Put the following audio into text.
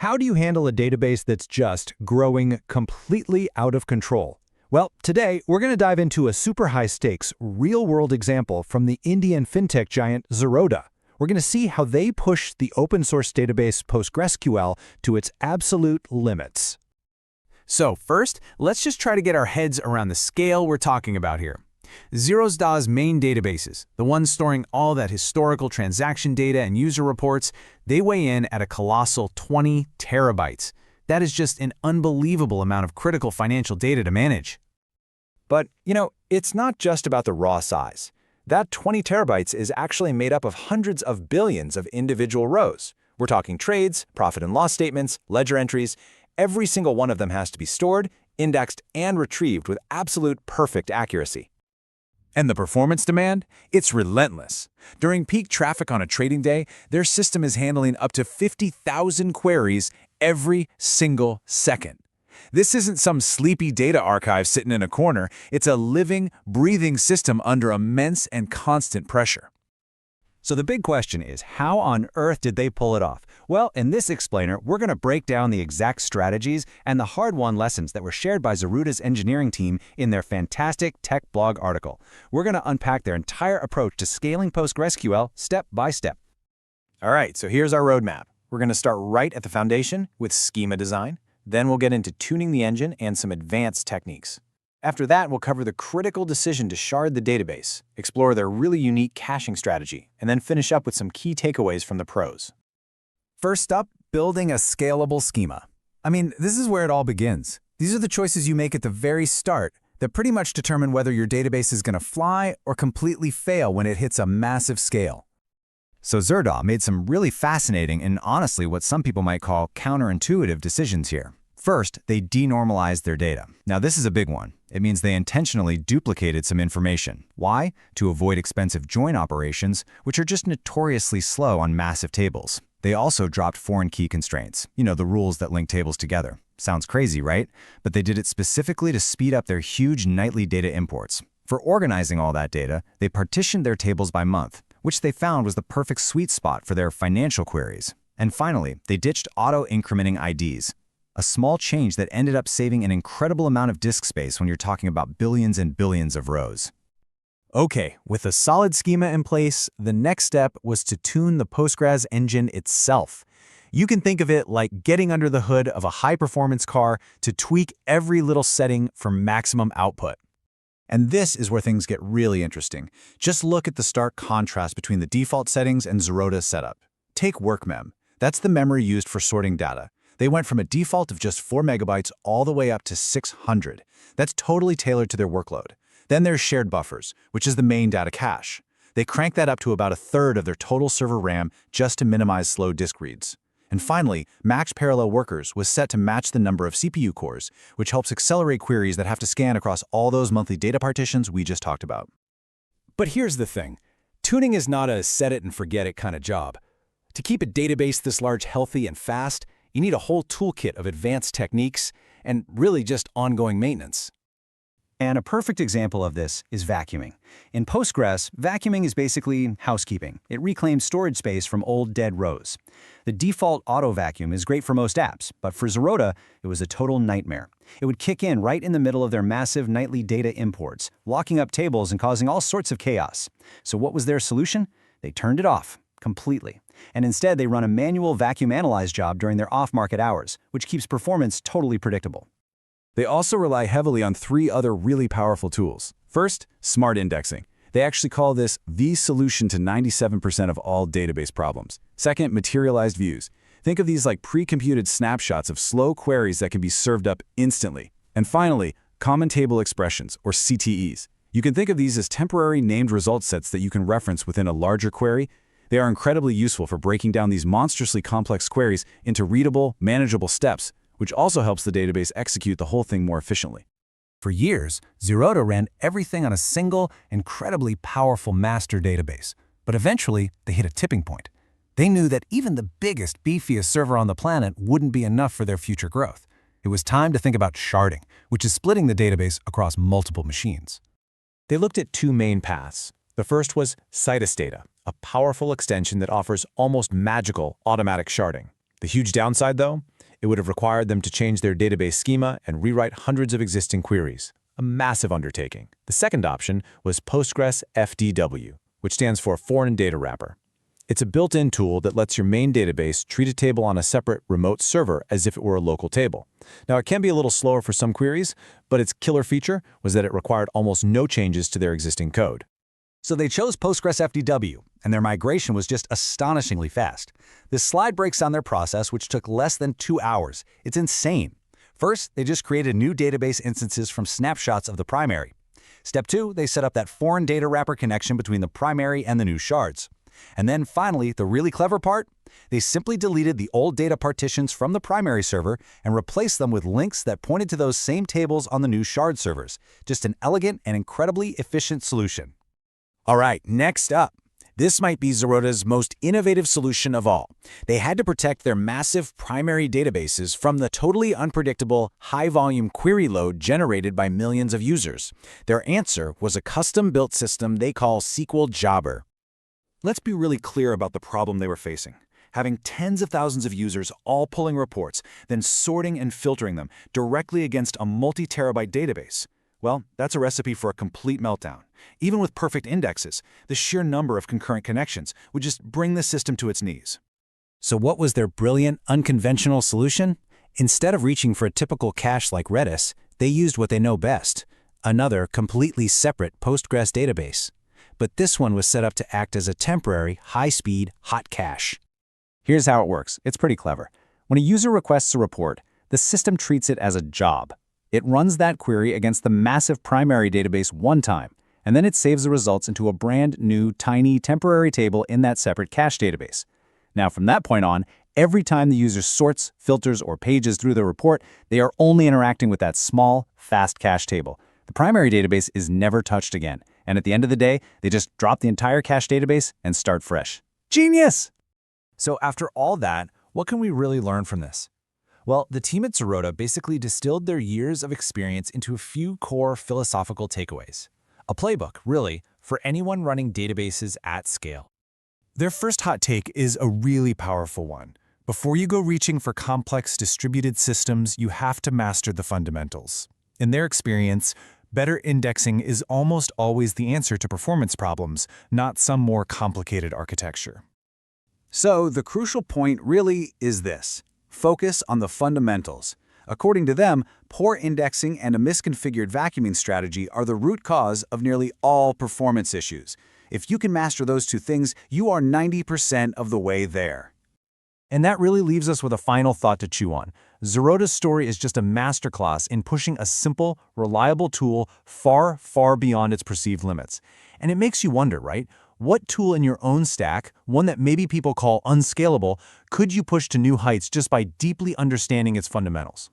How do you handle a database that's just growing completely out of control? Well, today we're going to dive into a super high-stakes, real-world example from the Indian fintech giant Zerodha. We're going to see how they push the open-source database PostgreSQL to its absolute limits. So first, let's just try to get our heads around the scale we're talking about here. Zerodha's main databases, the ones storing all that historical transaction data and user reports, they weigh in at a colossal 20 terabytes. That is just an unbelievable amount of critical financial data to manage. But, it's not just about the raw size. That 20 terabytes is actually made up of hundreds of billions of individual rows. We're talking trades, profit and loss statements, ledger entries. Every single one of them has to be stored, indexed, and retrieved with absolute perfect accuracy. And the performance demand? It's relentless. During peak traffic on a trading day, their system is handling up to 50,000 queries every single second. This isn't some sleepy data archive sitting in a corner. It's a living, breathing system under immense and constant pressure. So the big question is, how on earth did they pull it off? Well, in this explainer, we're going to break down the exact strategies and the hard-won lessons that were shared by Zerodha's engineering team in their fantastic tech blog article. We're going to unpack their entire approach to scaling PostgreSQL step by step. All right, so here's our roadmap. We're going to start right at the foundation with schema design. Then we'll get into tuning the engine and some advanced techniques. After that, we'll cover the critical decision to shard the database, explore their really unique caching strategy, and then finish up with some key takeaways from the pros. First up, building a scalable schema. This is where it all begins. These are the choices you make at the very start that pretty much determine whether your database is going to fly or completely fail when it hits a massive scale. So Zerodha made some really fascinating and honestly what some people might call counterintuitive decisions here. First, they denormalized their data. Now this is a big one. It means they intentionally duplicated some information. Why? To avoid expensive join operations, which are just notoriously slow on massive tables. They also dropped foreign key constraints, the rules that link tables together. Sounds crazy, right? But they did it specifically to speed up their huge nightly data imports. For organizing all that data, they partitioned their tables by month, which they found was the perfect sweet spot for their financial queries. And finally, they ditched auto-incrementing IDs, a small change that ended up saving an incredible amount of disk space when you're talking about billions and billions of rows. Okay, with a solid schema in place, the next step was to tune the Postgres engine itself. You can think of it like getting under the hood of a high-performance car to tweak every little setting for maximum output. And this is where things get really interesting. Just look at the stark contrast between the default settings and Zerodha's setup. Take workmem. That's the memory used for sorting data. They went from a default of just 4 megabytes all the way up to 600. That's totally tailored to their workload. Then there's shared buffers, which is the main data cache. They cranked that up to about a third of their total server RAM just to minimize slow disk reads. And finally, max parallel workers was set to match the number of CPU cores, which helps accelerate queries that have to scan across all those monthly data partitions we just talked about. But here's the thing. Tuning is not a set-it-and-forget-it kind of job. To keep a database this large healthy and fast, you need a whole toolkit of advanced techniques and really just ongoing maintenance. And a perfect example of this is vacuuming. In Postgres, vacuuming is basically housekeeping. It reclaims storage space from old dead rows. The default auto vacuum is great for most apps, but for Zerodha, it was a total nightmare. It would kick in right in the middle of their massive nightly data imports, locking up tables and causing all sorts of chaos. So what was their solution? They turned it off completely. And instead, they run a manual vacuum analyze job during their off-market hours, which keeps performance totally predictable. They also rely heavily on 3 other really powerful tools. First, smart indexing. They actually call this the solution to 97% of all database problems. Second, materialized views. Think of these like pre-computed snapshots of slow queries that can be served up instantly. And finally, common table expressions, or CTEs. You can think of these as temporary named result sets that you can reference within a larger query. They are incredibly useful for breaking down these monstrously complex queries into readable, manageable steps, which also helps the database execute the whole thing more efficiently. For years, Zerodha ran everything on a single, incredibly powerful master database. But eventually, they hit a tipping point. They knew that even the biggest, beefiest server on the planet wouldn't be enough for their future growth. It was time to think about sharding, which is splitting the database across multiple machines. They looked at 2 main paths. The first was Citus Data, a powerful extension that offers almost magical automatic sharding. The huge downside, though? It would have required them to change their database schema and rewrite hundreds of existing queries. A massive undertaking. The second option was PostgreSFDW, which stands for Foreign Data Wrapper. It's a built-in tool that lets your main database treat a table on a separate remote server as if it were a local table. Now, it can be a little slower for some queries, but its killer feature was that it required almost no changes to their existing code. So they chose PostgreSFDW, and their migration was just astonishingly fast. This slide breaks down their process, which took less than 2 hours. It's insane. First, they just created new database instances from snapshots of the primary. Step 2, they set up that foreign data wrapper connection between the primary and the new shards. And then finally, the really clever part, they simply deleted the old data partitions from the primary server and replaced them with links that pointed to those same tables on the new shard servers. Just an elegant and incredibly efficient solution. All right, next up. This might be Zerodha's most innovative solution of all. They had to protect their massive primary databases from the totally unpredictable, high-volume query load generated by millions of users. Their answer was a custom-built system they call SQL Jobber. Let's be really clear about the problem they were facing. Having tens of thousands of users all pulling reports, then sorting and filtering them directly against a multi-terabyte database. Well, that's a recipe for a complete meltdown. Even with perfect indexes, the sheer number of concurrent connections would just bring the system to its knees. So what was their brilliant, unconventional solution? Instead of reaching for a typical cache like Redis, they used what they know best, another completely separate Postgres database. But this one was set up to act as a temporary, high-speed, hot cache. Here's how it works. It's pretty clever. When a user requests a report, the system treats it as a job. It runs that query against the massive primary database one time, and then it saves the results into a brand new, tiny, temporary table in that separate cache database. Now, from that point on, every time the user sorts, filters, or pages through the report, they are only interacting with that small, fast cache table. The primary database is never touched again, and at the end of the day, they just drop the entire cache database and start fresh. Genius! So after all that, what can we really learn from this? Well, the team at Zerodha basically distilled their years of experience into a few core philosophical takeaways. A playbook, really, for anyone running databases at scale. Their first hot take is a really powerful one. Before you go reaching for complex distributed systems, you have to master the fundamentals. In their experience, better indexing is almost always the answer to performance problems, not some more complicated architecture. So the crucial point really is this. Focus on the fundamentals. According to them, poor indexing and a misconfigured vacuuming strategy are the root cause of nearly all performance issues. If you can master those two things, you are 90% of the way there. And that really leaves us with a final thought to chew on. Zerodha's story is just a masterclass in pushing a simple, reliable tool far, far beyond its perceived limits. And it makes you wonder, right? What tool in your own stack, one that maybe people call unscalable, could you push to new heights just by deeply understanding its fundamentals?